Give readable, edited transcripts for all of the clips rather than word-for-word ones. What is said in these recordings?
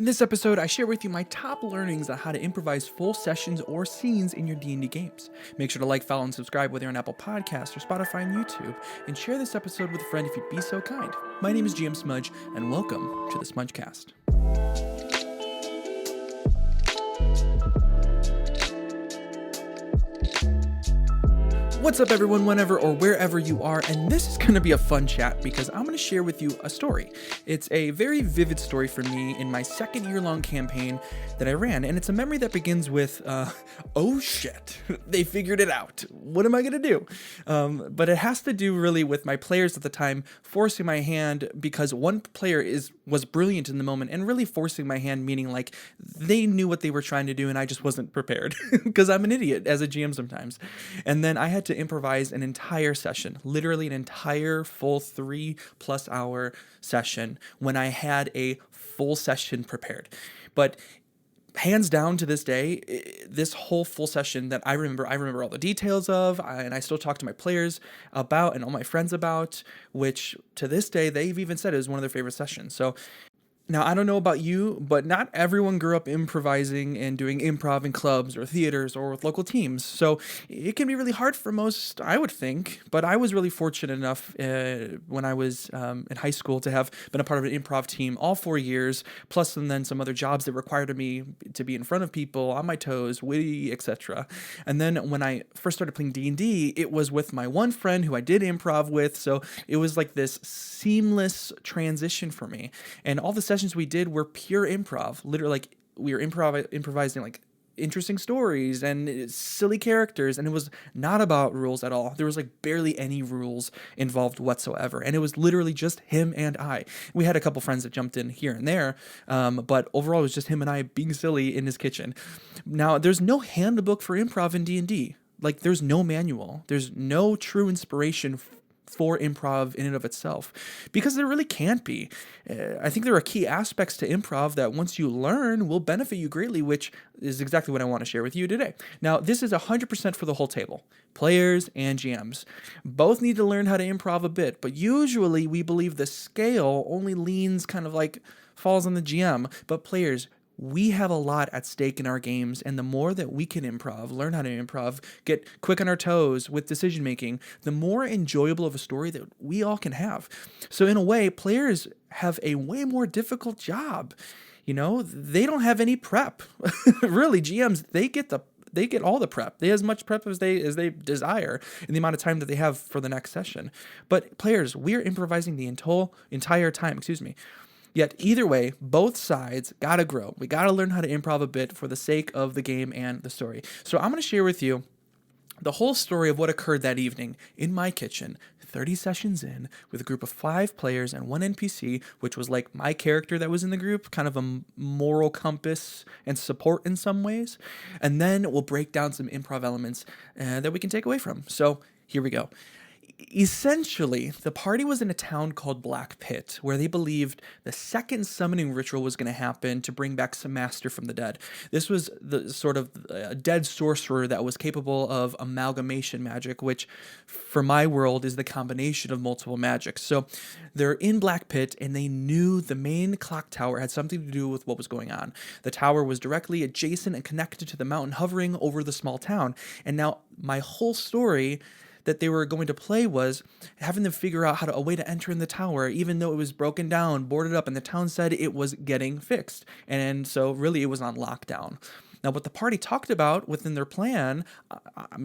In this episode, I share with you my top learnings on how to improvise full sessions or scenes in your D&D games. Make sure to like, follow, and subscribe whether you're on Apple Podcasts or Spotify and YouTube, and share this episode with a friend if you'd be so kind. My name is GM Smudge, and welcome to the Smudgecast. What's up, everyone, whenever or wherever you are, and this is going to be a fun chat because I'm going to share with you a story. It's a very vivid story for me in my second year-long campaign that I ran, and it's a memory that begins with, oh shit, they figured it out. What am I going to do? But it has to do really with my players at the time forcing my hand because one player was brilliant in the moment and really forcing my hand, meaning like they knew what they were trying to do and I just wasn't prepared because I'm an idiot as a GM sometimes. And then I had to improvise an entire session, literally an entire full 3+ hour session when I had a full session prepared. But hands down to this day, this whole full session that I remember all the details of, and I still talk to my players about and all my friends about, which to this day, they've even said it was one of their favorite sessions. So now, I don't know about you, but not everyone grew up improvising and doing improv in clubs or theaters or with local teams. So it can be really hard for most, I would think. But I was really fortunate enough when I was in high school to have been a part of an improv team all 4 years, plus and then some other jobs that required me to be in front of people, on my toes, witty, etc. And then when I first started playing D&D, it was with my one friend who I did improv with. So it was like this seamless transition for me. And all the sessions we did were pure improv. Literally, like we were improvising like interesting stories and silly characters, and it was not about rules at all. There was like barely any rules involved whatsoever, and it was literally just him and I. We had a couple friends that jumped in here and there, but overall it was just him and I being silly in his kitchen. Now, there's no handbook for improv in D&D. Like, there's no manual. There's no true inspiration for improv in and of itself, because there really can't be. I think there are key aspects to improv that once you learn will benefit you greatly, which is exactly what I want to share with you today. Now, this is 100% for the whole table. Players and GMs both need to learn how to improv a bit, but usually we believe the scale only leans kind of like falls on the GM, but players, we have a lot at stake in our games, and the more that we can improv, learn how to improv, get quick on our toes with decision making, the more enjoyable of a story that we all can have. So in a way, players have a way more difficult job. You know, they don't have any prep. Really, GMs, they get all the prep. They have as much prep as they desire in the amount of time that they have for the next session. But players, we're improvising the entire time, Yet either way, both sides gotta grow. We gotta learn how to improv a bit for the sake of the game and the story. So I'm gonna share with you the whole story of what occurred that evening in my kitchen, 30 sessions in, with a group of 5 players and 1 NPC, which was like my character that was in the group, kind of a moral compass and support in some ways. And then we'll break down some improv elements that we can take away from. So here we go. Essentially, the party was in a town called Black Pit, where they believed the second summoning ritual was going to happen to bring back some master from the dead. This was the sort of dead sorcerer that was capable of amalgamation magic, which for my world is the combination of multiple magics. So they're in Black Pit, and they knew the main clock tower had something to do with what was going on. The tower was directly adjacent and connected to the mountain hovering over the small town. And now my whole story that they were going to play was having them figure out a way to enter in the tower, even though it was broken down, boarded up, and the town said it was getting fixed. And so really it was on lockdown. Now, what the party talked about within their plan,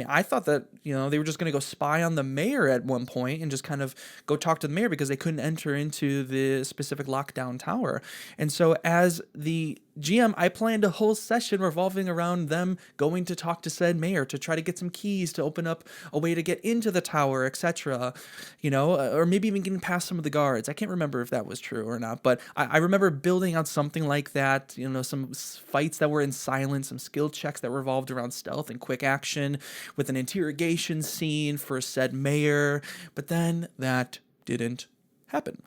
I thought that, they were just going to go spy on the mayor at one point and just kind of go talk to the mayor because they couldn't enter into the specific lockdown tower. And so as the GM, I planned a whole session revolving around them going to talk to said mayor to try to get some keys to open up a way to get into the tower, etc. Or maybe even getting past some of the guards. I can't remember if that was true or not, but I remember building out something like that, some fights that were in silence, some skill checks that revolved around stealth and quick action with an interrogation scene for said mayor, but then that didn't happen.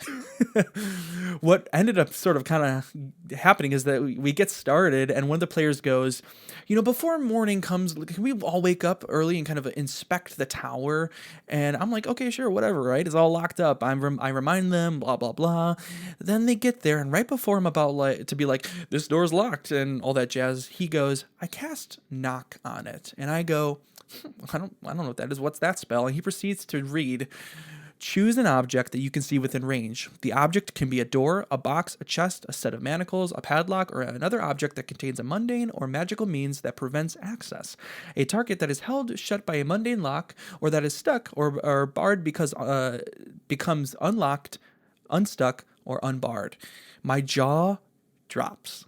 What ended up sort of kind of happening is that we get started, and one of the players goes, before morning comes, can we all wake up early and kind of inspect the tower? And I'm like, okay, sure, whatever, right? It's all locked up. I remind them, blah, blah, blah. Then they get there, and right before I'm about to be like, this door's locked and all that jazz, he goes, I cast knock on it. And I go, I don't know what that is. What's that spell? And he proceeds to read, choose an object that you can see within range. The object can be a door, a box, a chest, a set of manacles, a padlock, or another object that contains a mundane or magical means that prevents access. A target that is held shut by a mundane lock, or that is stuck or barred because becomes unlocked, unstuck, or unbarred. My jaw drops.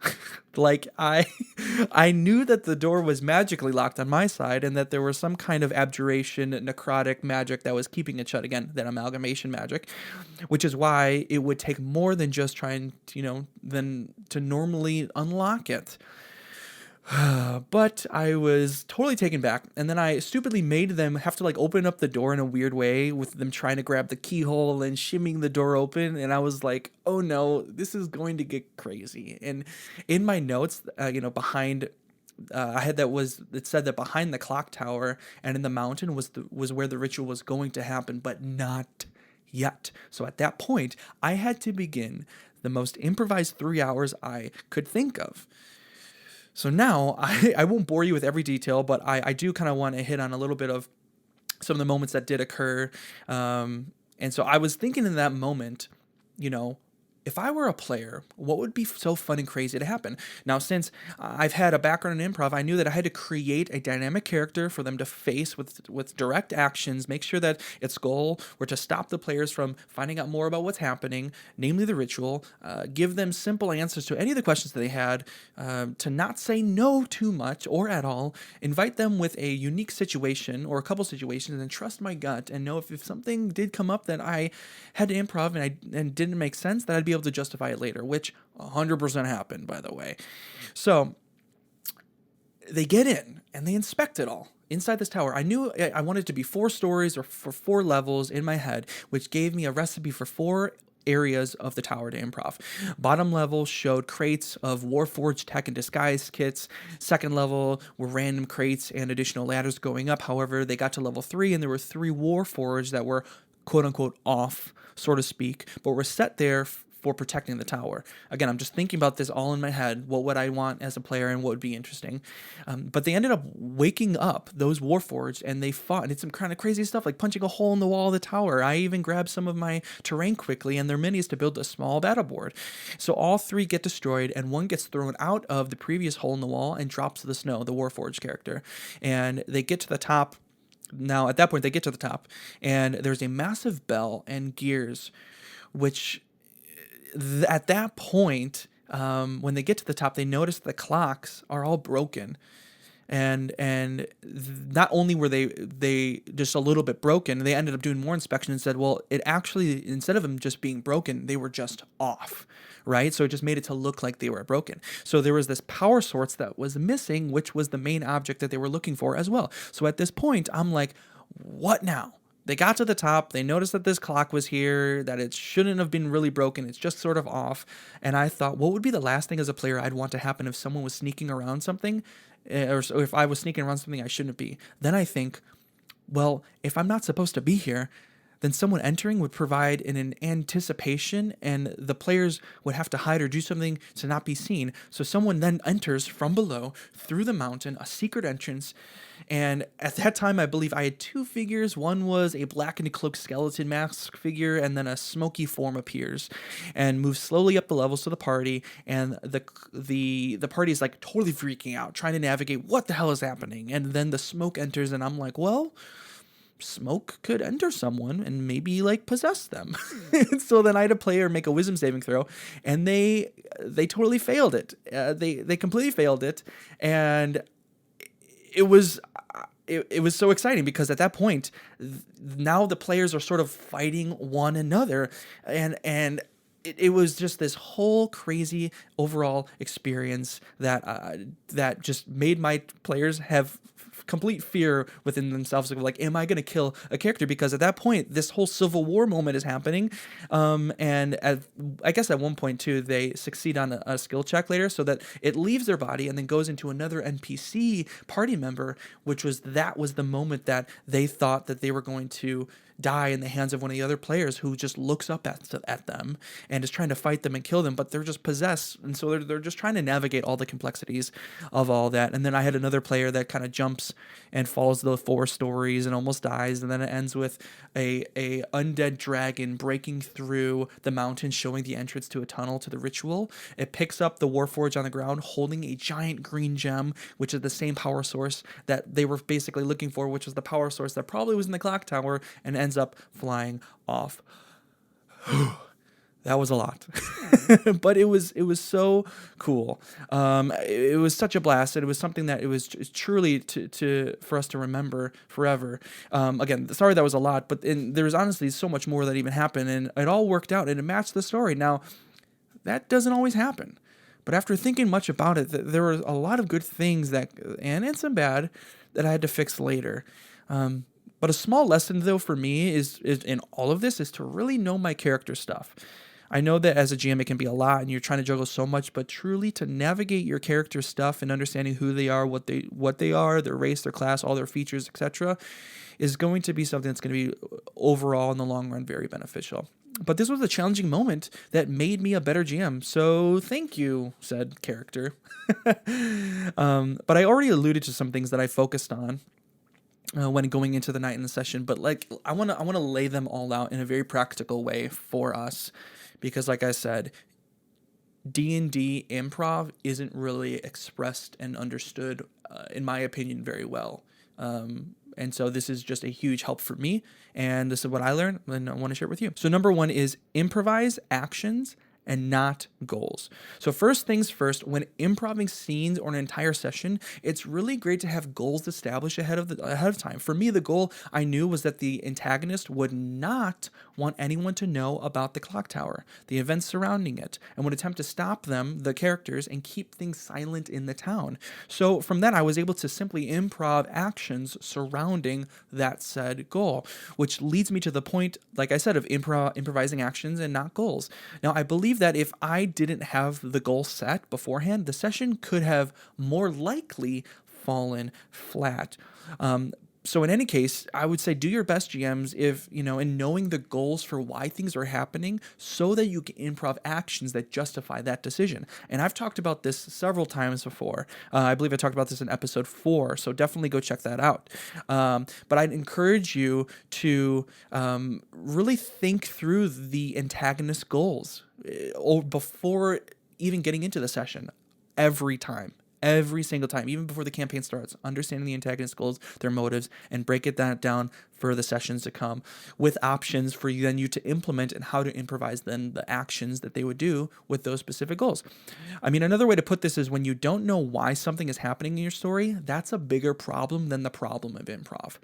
Like I knew that the door was magically locked on my side and that there was some kind of abjuration, necrotic magic that was keeping it shut. Again, that amalgamation magic, which is why it would take more than just trying than to normally unlock it. But I was totally taken back, and then I stupidly made them have to open up the door in a weird way with them trying to grab the keyhole and shimmying the door open, and I was like, oh no, this is going to get crazy. And in my notes, behind I had it said that behind the clock tower and in the mountain was where the ritual was going to happen, but not yet. So at that point, I had to begin the most improvised 3 hours I could think of. So now, I won't bore you with every detail, but I do kind of want to hit on a little bit of some of the moments that did occur. And so I was thinking in that moment, if I were a player, what would be so fun and crazy to happen? Now, since I've had a background in improv, I knew that I had to create a dynamic character for them to face with direct actions, make sure that its goal were to stop the players from finding out more about what's happening, namely the ritual, give them simple answers to any of the questions that they had, to not say no too much or at all, invite them with a unique situation or a couple situations, and trust my gut and know if something did come up that I had to improv and didn't make sense, that I'd be able to justify it later, which 100% happened, by the way. So they get in and they inspect it all inside this tower. I knew I wanted it to be 4 stories or for 4 levels in my head, which gave me a recipe for 4 areas of the tower to improv. Bottom level showed crates of Warforged tech and disguise kits. Second level were random crates and additional ladders going up. However, they got to level 3 and there were 3 Warforged that were quote unquote off, so to speak, but were set there for protecting the tower. Again, I'm just thinking about this all in my head. What would I want as a player and what would be interesting? But they ended up waking up those Warforged and they fought and did some kind of crazy stuff like punching a hole in the wall of the tower. I even grabbed some of my terrain quickly and their minis to build a small battle board. So all 3 get destroyed and one gets thrown out of the previous hole in the wall and drops to the snow, the Warforged character. And they get to the top. Now, at that point, they get to the top and there's a massive bell and gears, which at that point, when they get to the top, they notice the clocks are all broken. And not only were they just a little bit broken, they ended up doing more inspection and said, well, it actually, instead of them just being broken, they were just off, right? So it just made it to look like they were broken. So there was this power source that was missing, which was the main object that they were looking for as well. So at this point, I'm like, what now? They got to the top, they noticed that this clock was here, that it shouldn't have been really broken, it's just sort of off, and I thought, what would be the last thing as a player I'd want to happen if someone was sneaking around something, or if I was sneaking around something I shouldn't be? Then I think, well, if I'm not supposed to be here, then someone entering would provide an anticipation and the players would have to hide or do something to not be seen. So someone then enters from below through the mountain, a secret entrance. And at that time, I believe I had 2 figures. One was a blackened cloaked skeleton mask figure, and then a smoky form appears and moves slowly up the levels to the party. And the party is totally freaking out, trying to navigate what the hell is happening. And then the smoke enters, and I'm like, well, smoke could enter someone and maybe possess them. So then I had a player make a wisdom saving throw, and they totally failed it. They completely failed it, and it was so exciting because at that point now the players are sort of fighting one another, and it was just this whole crazy overall experience that just made my players have complete fear within themselves of like, am I going to kill a character? Because at that point, this whole civil war moment is happening, I guess at one point too, they succeed on a skill check later, so that it leaves their body and then goes into another NPC party member, that was the moment that they thought that they were going to die in the hands of one of the other players, who just looks up at them and is trying to fight them and kill them, but they're just possessed, and so they're just trying to navigate all the complexities of all that. And then I had another player that kind of jumps and follows the 4 stories and almost dies, and then it ends with a undead dragon breaking through the mountain, showing the entrance to a tunnel to the ritual. It picks up the Warforge on the ground, holding a giant green gem, which is the same power source that they were basically looking for, which was the power source that probably was in the clock tower, and ends up flying off. That was a lot, but it was so cool. It was such a blast, and it was something that it was truly for us to remember forever. Again, sorry that was a lot, but there was honestly so much more that even happened, and it all worked out, and it matched the story. Now, that doesn't always happen, but after thinking much about it, there were a lot of good things and some bad, that I had to fix later. But a small lesson, though, for me is in all of this is to really know my character stuff. I know that as a GM, it can be a lot, and you're trying to juggle so much, but truly to navigate your character stuff and understanding who they are, what they are, their race, their class, all their features, etc., is going to be something that's going to be overall in the long run very beneficial. But this was a challenging moment that made me a better GM, so thank you, said character. But I already alluded to some things that I focused on when going into the night in the session, but like I want to lay them all out in a very practical way for us, because like I said, D&D improv isn't really expressed and understood, in my opinion, very well. And so this is just a huge help for me, and this is what I learned, and I want to share it with you. So number 1 is improvise actions and not goals. So first things first, when improvising scenes or an entire session, it's really great to have goals established ahead of time. For me, the goal I knew was that the antagonist would not want anyone to know about the clock tower, the events surrounding it, and would attempt to stop them, the characters, and keep things silent in the town. So from that, I was able to simply improv actions surrounding that said goal, which leads me to the point, like I said, of improvising actions and not goals. Now, I believe that if I didn't have the goal set beforehand, the session could have more likely fallen flat. So in any case, I would say do your best, GMs, in knowing the goals for why things are happening, so that you can improv actions that justify that decision. And I've talked about this several times before. I believe I talked about this in episode 4, so definitely go check that out. But I'd encourage you to really think through the antagonist goals before even getting into the session, every single time, even before the campaign starts, understanding the antagonist goals, their motives, and break that down for the sessions to come, with options for you to implement and how to improvise then the actions that they would do with those specific goals. I mean, another way to put this is when you don't know why something is happening in your story, that's a bigger problem than the problem of improv.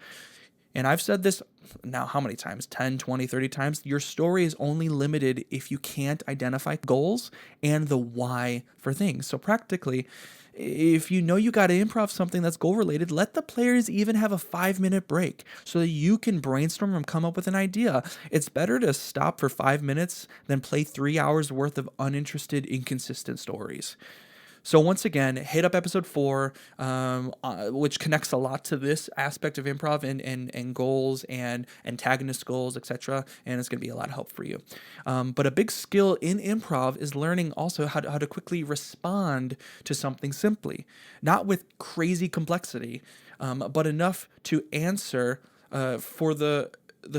And I've said this now how many times? 10, 20, 30 times. Your story is only limited if you can't identify goals and the why for things. So practically, if you know you got to improv something that's goal related, let the players even have a 5-minute break so that you can brainstorm and come up with an idea. It's better to stop for 5 minutes than play 3 hours worth of uninterested, inconsistent stories. So once again, hit up episode 4, which connects a lot to this aspect of improv and goals and antagonist goals, etc. And it's going to be a lot of help for you. But a big skill in improv is learning also how to quickly respond to something simply, not with crazy complexity, but enough to answer for the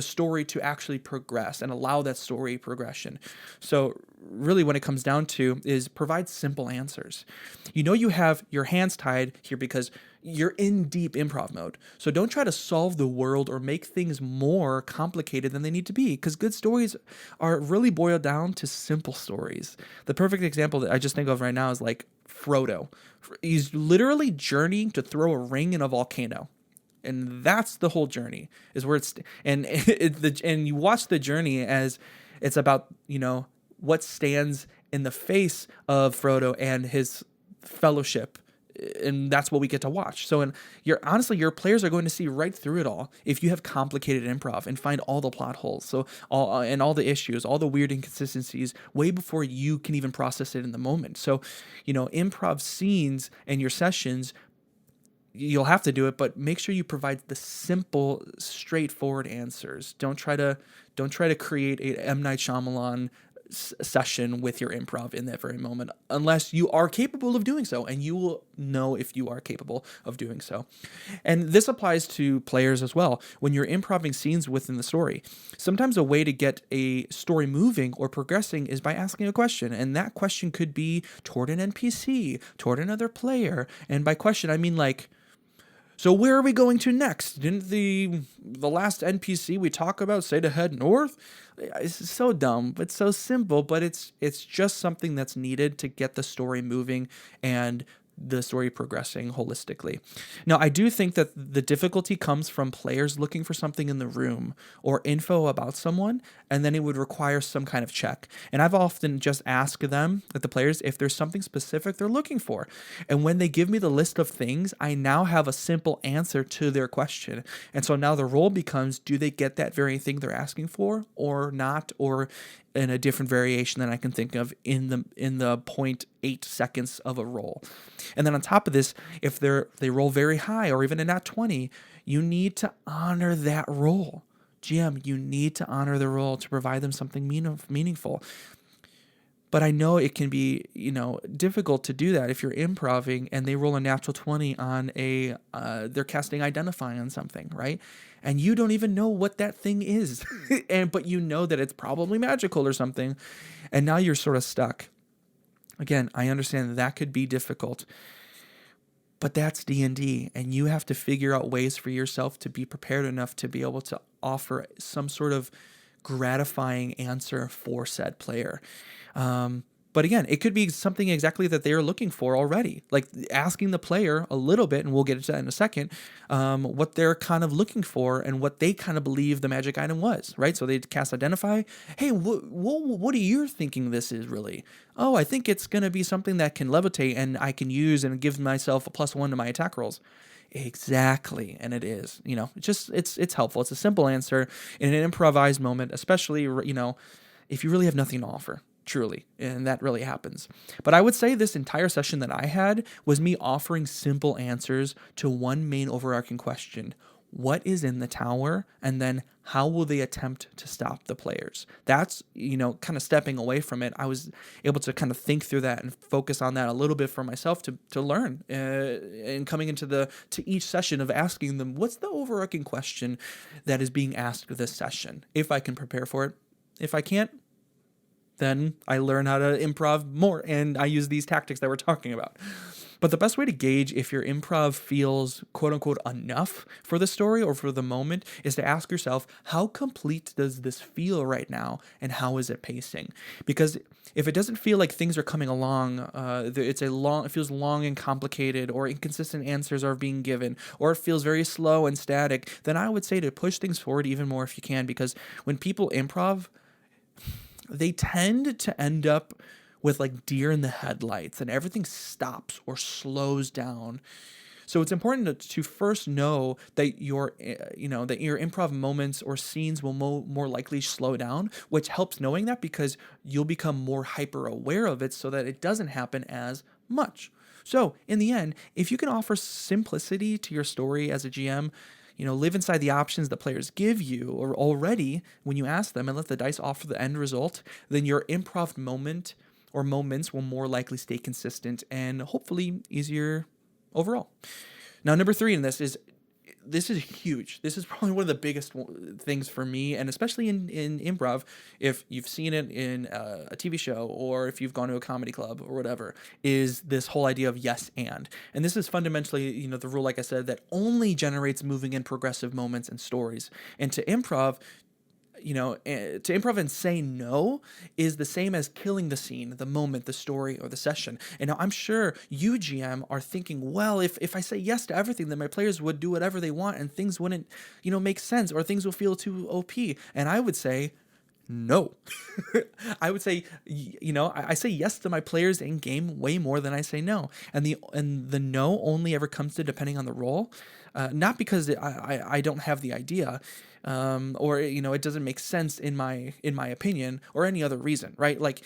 story to actually progress and allow that story progression. So really what it comes down to is provide simple answers. You have your hands tied here because you're in deep improv mode. So don't try to solve the world or make things more complicated than they need to be, because good stories are really boiled down to simple stories. The perfect example that I just think of right now is like Frodo. He's literally journeying to throw a ring in a volcano. And that's the whole journey, is where and you watch the journey as it's about, what stands in the face of Frodo and his fellowship, and that's what we get to watch. So, and your players are going to see right through it all if you have complicated improv and find all the plot holes, so all the issues, all the weird inconsistencies way before you can even process it in the moment. So, improv scenes and your sessions, you'll have to do it, but make sure you provide the simple, straightforward answers. Don't try to create a M. Night Shyamalan session with your improv in that very moment, unless you are capable of doing so, and you will know if you are capable of doing so. And this applies to players as well. When you're improvising scenes within the story, sometimes a way to get a story moving or progressing is by asking a question, and that question could be toward an NPC, toward another player. And by question, I mean like, so where are we going to next? Didn't the last NPC we talk about say to head north? It's so dumb, but so simple, but it's just something that's needed to get the story moving and the story progressing holistically. Now, I do think that the difficulty comes from players looking for something in the room or info about someone, and then it would require some kind of check. And I've often just asked them, the players, if there's something specific they're looking for. And when they give me the list of things, I now have a simple answer to their question. And so now the role becomes, do they get that very thing they're asking for or not, or in a different variation than I can think of in the 0.8 seconds of a roll. And then on top of this, if they roll very high or even a nat 20, you need to honor that roll. GM, you need to honor the roll to provide them something meaningful. But I know it can be, difficult to do that if you're improving and they roll a natural 20 on they're casting Identify on something, right? And you don't even know what that thing is, but you know that it's probably magical or something, and now you're sort of stuck. Again, I understand that could be difficult, but that's D&D, and you have to figure out ways for yourself to be prepared enough to be able to offer some sort of gratifying answer for said player. But again, it could be something exactly that they're looking for already, like asking the player a little bit, and we'll get into that in a second, what they're kind of looking for and what they kind of believe the magic item was, right? So they cast Identify. Hey, what are you thinking this is really? Oh, I think it's going to be something that can levitate and I can use and give myself a +1 to my attack rolls. Exactly, and it is. It's helpful. It's a simple answer in an improvised moment, especially, if you really have nothing to offer. Truly, and that really happens. But I would say this entire session that I had was me offering simple answers to one main overarching question. What is in the tower? And then how will they attempt to stop the players? That's, kind of stepping away from it. I was able to kind of think through that and focus on that a little bit for myself to learn, and coming into each session of asking them, what's the overarching question that is being asked this session? If I can prepare for it. If I can't, then I learn how to improv more, and I use these tactics that we're talking about. But the best way to gauge if your improv feels quote-unquote enough for the story or for the moment is to ask yourself, how complete does this feel right now, and how is it pacing? Because if it doesn't feel like things are coming along, it feels long and complicated, or inconsistent answers are being given, or it feels very slow and static, then I would say to push things forward even more if you can, because when people improv, they tend to end up with like deer in the headlights, and everything stops or slows down. So it's important to first know that your improv moments or scenes will more likely slow down, which helps knowing that, because you'll become more hyper aware of it so that it doesn't happen as much. So in the end, if you can offer simplicity to your story as a GM, live inside the options that players give you or already when you ask them, and let the dice offer the end result, then your improv moment or moments will more likely stay consistent and hopefully easier overall. Now, number 3 in this is huge. This is probably one of the biggest things for me, and especially in improv, if you've seen it in a TV show or if you've gone to a comedy club or whatever, is this whole idea of yes and. And this is fundamentally, the rule, like I said, that only generates moving and progressive moments and stories. And to improv and say no is the same as killing the scene, the moment, the story, or the session. And now I'm sure you, GM, are thinking, well, if I say yes to everything, then my players would do whatever they want and things wouldn't, make sense, or things will feel too OP. And I would say, no. I would say, I say yes to my players in game way more than I say no. And the no only ever comes to depending on the role, not because I don't have the idea, or it doesn't make sense in my opinion, or any other reason, right? Like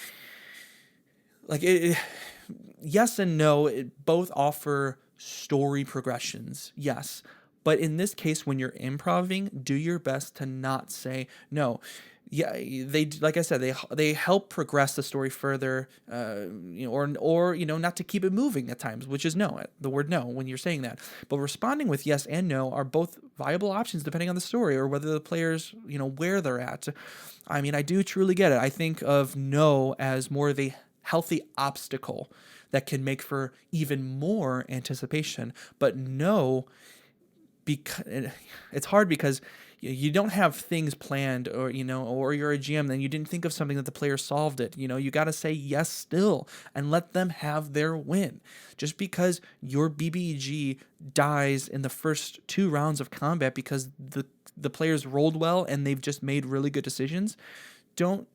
yes and no, it both offer story progressions, yes. But in this case, when you're improving, do your best to not say no. Yeah, like I said, they help progress the story further, or not to keep it moving at times, which is no, the word no when you're saying that. But responding with yes and no are both viable options depending on the story or whether the players, where they're at. I mean, I do truly get it. I think of no as more of a healthy obstacle that can make for even more anticipation. But no, because it's hard because you don't have things planned, or you're a GM, then you didn't think of something that the player solved it. You got to say yes still and let them have their win. Just because your BBG dies in the first 2 rounds of combat because the players rolled well and they've just made really good decisions, don't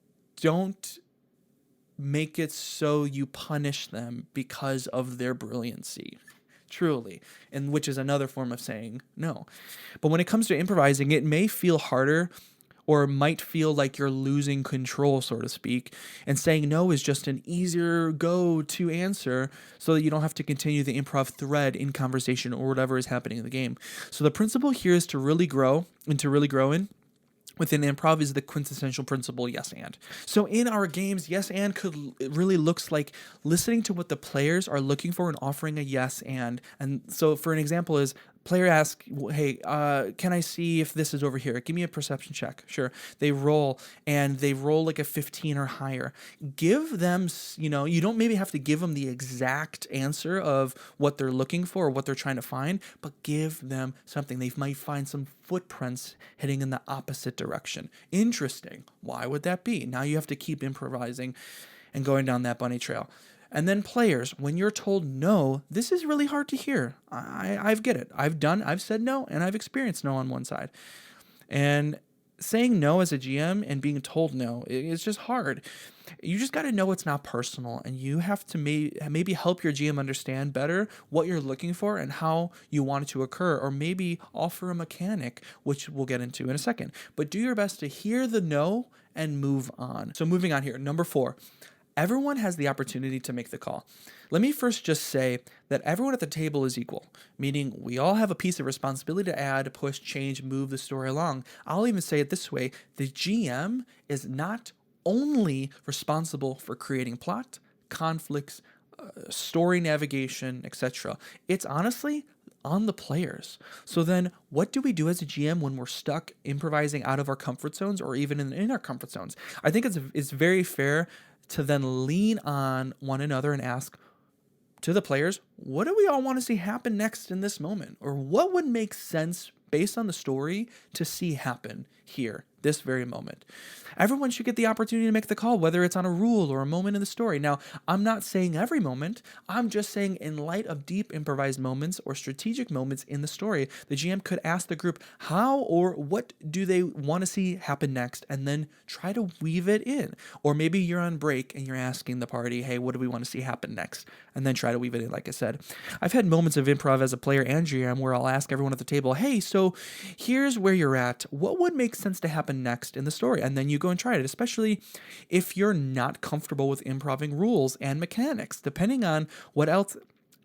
make it so you punish them because of their brilliancy. Truly, and which is another form of saying no. But when it comes to improvising, it may feel harder or might feel like you're losing control, so to speak, and saying no is just an easier go-to answer so that you don't have to continue the improv thread in conversation or whatever is happening in the game. So the principle here is to really grow in within improv is the quintessential principle, yes and. So in our games, yes and it really looks like listening to what the players are looking for and offering a yes and. And so for an example is, player asks, hey, can I see if this is over here? Give me a perception check. Sure. They roll like a 15 or higher. Give them, you don't maybe have to give them the exact answer of what they're looking for or what they're trying to find, but give them something. They might find some footprints heading in the opposite direction. Interesting. Why would that be? Now you have to keep improvising and going down that bunny trail. And then players, when you're told no, this is really hard to hear. I get it. I've said no, and I've experienced no on one side. And saying no as a GM and being told no, it's just hard. You just got to know it's not personal, and you have to maybe help your GM understand better what you're looking for and how you want it to occur, or maybe offer a mechanic, which we'll get into in a second. But do your best to hear the no and move on. So moving on here, number 4. Everyone has the opportunity to make the call. Let me first just say that everyone at the table is equal, meaning we all have a piece of responsibility to add, push, change, move the story along. I'll even say it this way: the GM is not only responsible for creating plot, conflicts, story navigation, etc. It's honestly on the players. So then what do we do as a GM when we're stuck improvising out of our comfort zones or even in our comfort zones? I think it's very fair to then lean on one another and ask to the players, what do we all want to see happen next in this moment? Or what would make sense based on the story to see happen here, this very moment? Everyone should get the opportunity to make the call, whether it's on a rule or a moment in the story. Now, I'm not saying every moment. I'm just saying in light of deep improvised moments or strategic moments in the story, the GM could ask the group how or what do they want to see happen next, and then try to weave it in. Or maybe you're on break and you're asking the party, hey, what do we want to see happen next? And then try to weave it in, like I said. I've had moments of improv as a player and GM where I'll ask everyone at the table, hey, so here's where you're at. What would make sense to happen next in the story? And then you go and try it, especially if you're not comfortable with improving rules and mechanics. Depending on what else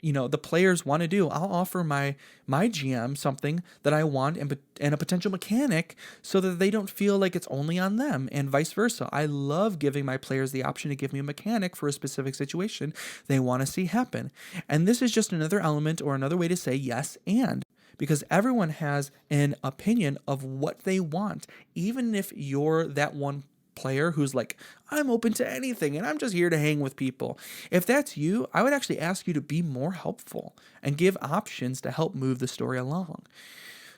the players want to do, I'll offer my GM something that I want and a potential mechanic so that they don't feel like it's only on them, and vice versa. I love giving my players the option to give me a mechanic for a specific situation they want to see happen. And this is just another element or another way to say yes and. Because everyone has an opinion of what they want, even if you're that one player who's like, I'm open to anything and I'm just here to hang with people. If that's you, I would actually ask you to be more helpful and give options to help move the story along.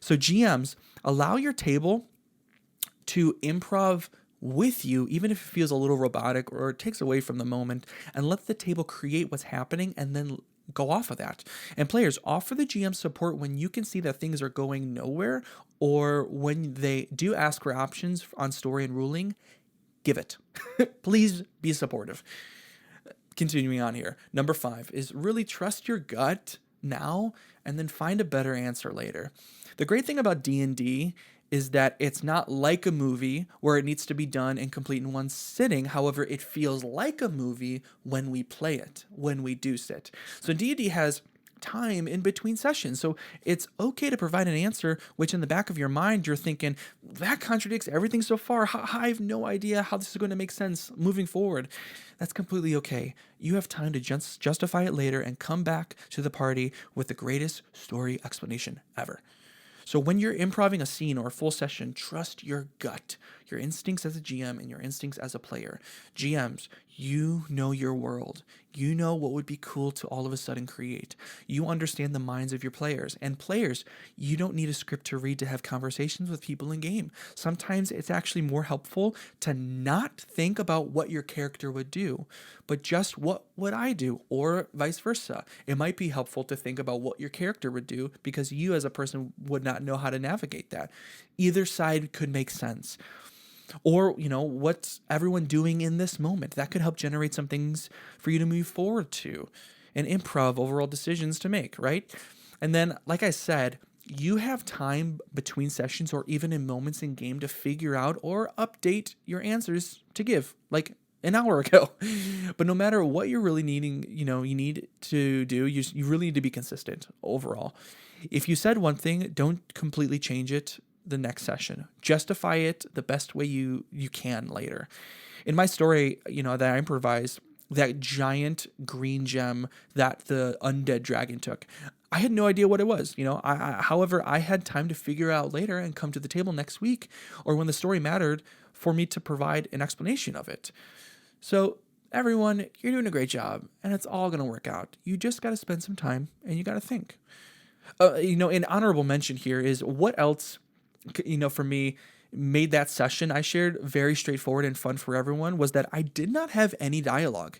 So GMs, allow your table to improv with you, even if it feels a little robotic or it takes away from the moment, and let the table create what's happening and then go off of that. And players, offer the GM support when you can see that things are going nowhere, or when they do ask for options on story and ruling. give it. Please be supportive. Continuing on here. Number 5 is really trust your gut now and then find a better answer later. The great thing about D&D is that it's not like a movie where it needs to be done and complete in one sitting. However, it feels like a movie when we play it, when we do sit. So D&D has time in between sessions. So it's okay to provide an answer, which in the back of your mind, you're thinking, that contradicts everything so far. I have no idea how this is going to make sense moving forward. That's completely okay. You have time to just justify it later and come back to the party with the greatest story explanation ever. So when you're improvising a scene or a full session, trust your gut, your instincts as a GM and your instincts as a player. GMs, you know your world. You know what would be cool to all of a sudden create. You understand the minds of your players. And players, you don't need a script to read to have conversations with people in game. Sometimes it's actually more helpful to not think about what your character would do, but just what would I do, or vice versa. It might be helpful to think about what your character would do because you as a person would not know how to navigate that. Either side could make sense. Or, what's everyone doing in this moment? That could help generate some things for you to move forward to and improv overall decisions to make, right? And then, like I said, you have time between sessions or even in moments in game to figure out or update your answers to give, like an hour ago. But no matter what you're really needing, you need to do, you really need to be consistent overall. If you said one thing, don't completely change it the next session. Justify it the best way you can later. In my story, that I improvised, that giant green gem that the undead dragon took, I had no idea what it was. However, I had time to figure out later and come to the table next week or when the story mattered for me to provide an explanation of it. So everyone, you're doing a great job and it's all going to work out. You just got to spend some time and you got to think. An honorable mention here is what else for me, made that session I shared very straightforward and fun for everyone was that I did not have any dialogue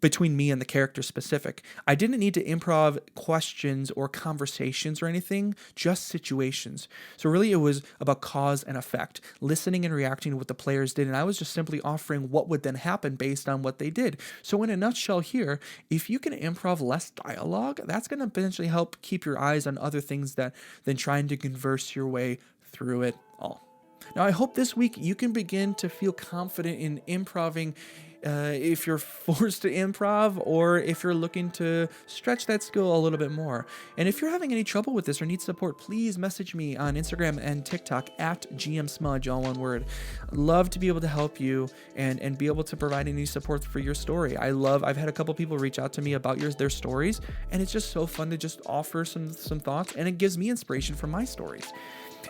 between me and the character specific. I didn't need to improv questions or conversations or anything, just situations. So really it was about cause and effect, listening and reacting to what the players did. And I was just simply offering what would then happen based on what they did. So in a nutshell here, if you can improv less dialogue, that's going to potentially help keep your eyes on other things than trying to converse your way through it all. Now, I hope this week you can begin to feel confident in improving if you're forced to improv or if you're looking to stretch that skill a little bit more. And if you're having any trouble with this or need support, please message me on Instagram and TikTok at GMSmudge, all one word. I'd love to be able to help you and be able to provide any support for your story. I've had a couple people reach out to me about their stories, and it's just so fun to just offer some thoughts, and it gives me inspiration from my stories.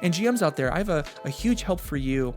And GMs out there, I have a huge help for you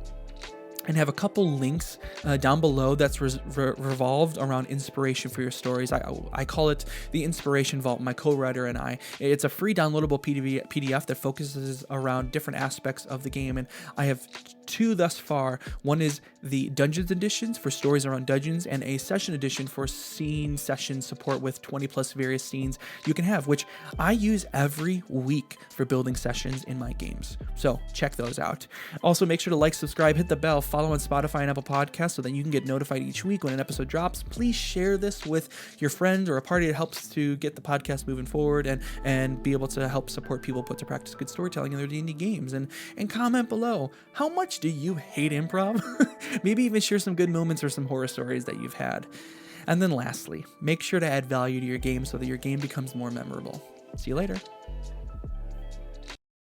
and have a couple links down below that's revolved around inspiration for your stories. I call it the Inspiration Vault, my co-writer and I. It's a free downloadable PDF that focuses around different aspects of the game, and I have 2 thus far. One is the Dungeons editions for stories around dungeons, and a session edition for scene session support with 20 plus various scenes you can have, which I use every week for building sessions in my games. So check those out. Also, make sure to like, subscribe, hit the bell, follow on Spotify and Apple Podcasts so that you can get notified each week when an episode drops. Please share this with your friends or a party that helps to get the podcast moving forward and be able to help support people put to practice good storytelling in their D&D games. And comment below, how much do you hate improv? Maybe even share some good moments or some horror stories that you've had. And then lastly, make sure to add value to your game so that your game becomes more memorable. See you later.